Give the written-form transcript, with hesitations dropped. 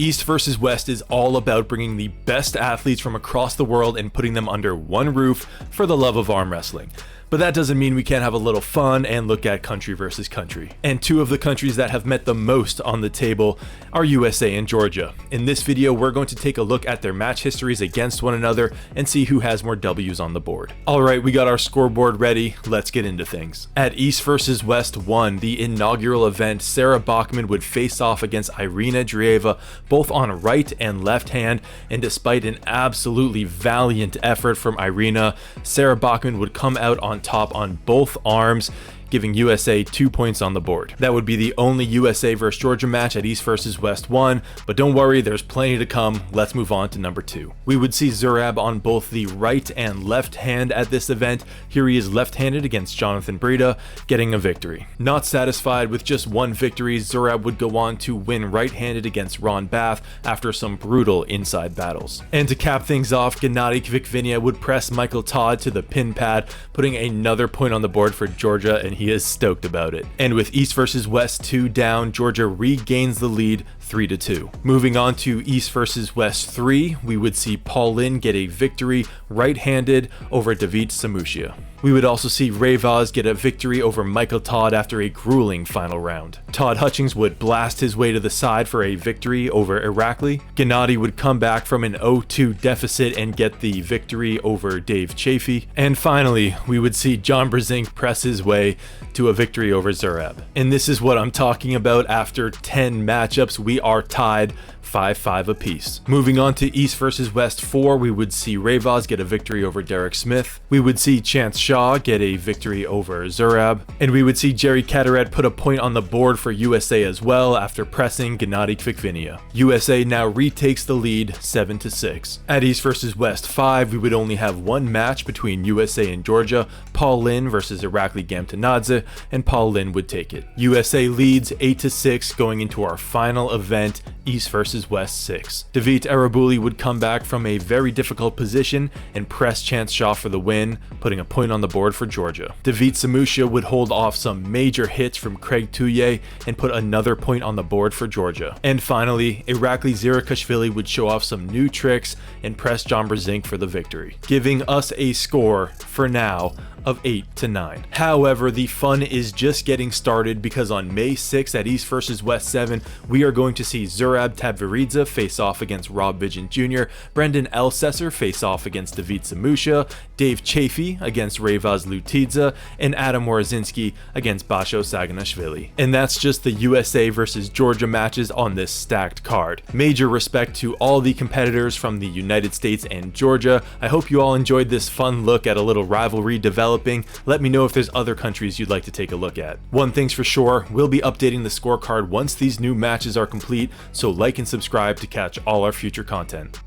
East versus West is all about bringing the best athletes from across the world and putting them under one roof for the love of arm wrestling. But that doesn't mean we can't have a little fun and look at country versus country. And two of the countries that have met the most on the table are USA and Georgia. In this video, we're going to take a look at their match histories against one another and see who has more W's on the board. Alright, we got our scoreboard ready, let's get into things. At East versus West 1, the inaugural event, Sarah Bachman would face off against Irina Dreeva, both on right and left hand, and despite an absolutely valiant effort from Irina, Sarah Bachman would come out on top on both arms, giving USA 2 points on the board. That would be the only USA vs Georgia match at East vs West 1, but don't worry, there's plenty to come. Let's move on to number 2. We would see Zurab on both the right and left hand at this event. Here he is left-handed against Jonathan Breda, getting a victory. Not satisfied with just one victory, Zurab would go on to win right-handed against Ron Bath after some brutal inside battles. And to cap things off, Gennady Kvikvinia would press Michael Todd to the pin pad, putting another point on the board for Georgia, and he is stoked about it. And with East versus West 2 down, Georgia regains the lead 3-2. Moving on to East versus West 3, we would see Paul Lin get a victory right-handed over David Samushia. We would also see Rayvaz get a victory over Michael Todd after a grueling final round. Todd Hutchings would blast his way to the side for a victory over Irakli. Gennady would come back from an 0-2 deficit and get the victory over Dave Chafee. And finally, we would see John Brzezinski press his way to a victory over Zurab. And this is what I'm talking about. After 10 matchups, we are tied 5-5 apiece. Moving on to East versus West 4, we would see Rayvaz get a victory over Derek Smith. We would see Chance Shaw get a victory over Zurab. And we would see Jerry Cataret put a point on the board for USA as well after pressing Gennady Kvikvinia. USA now retakes the lead 7-6. At East versus West 5, we would only have one match between USA and Georgia, Paul Lin versus Irakli Gamtanadze, and Paul Lin would take it. USA leads 8-6 going into our final event, East versus West 6. David Arabuli would come back from a very difficult position and press Chance Shaw for the win, putting a point on the board for Georgia. David Samushia would hold off some major hits from Craig Touye and put another point on the board for Georgia. And finally, Irakli Zirakashvili would show off some new tricks and press John Brzezinski for the victory, giving us a score, for now, of 8-9. However, the fun is just getting started because on May 6th at East vs West 7, we are going to see Zurab Tabveridze face off against Rob Vigent Jr., Brendan Elsesser face off against David Samushia, Dave Chafee against Rayvaz Lutidze, and Adam Worozinski against Basho Saganashvili. And that's just the USA versus Georgia matches on this stacked card. Major respect to all the competitors from the United States and Georgia. I hope you all enjoyed this fun look at a little rivalry developing. Let me know if there's other countries you'd like to take a look at. One thing's for sure, we'll be updating the scorecard once these new matches are complete, so like and subscribe to catch all our future content.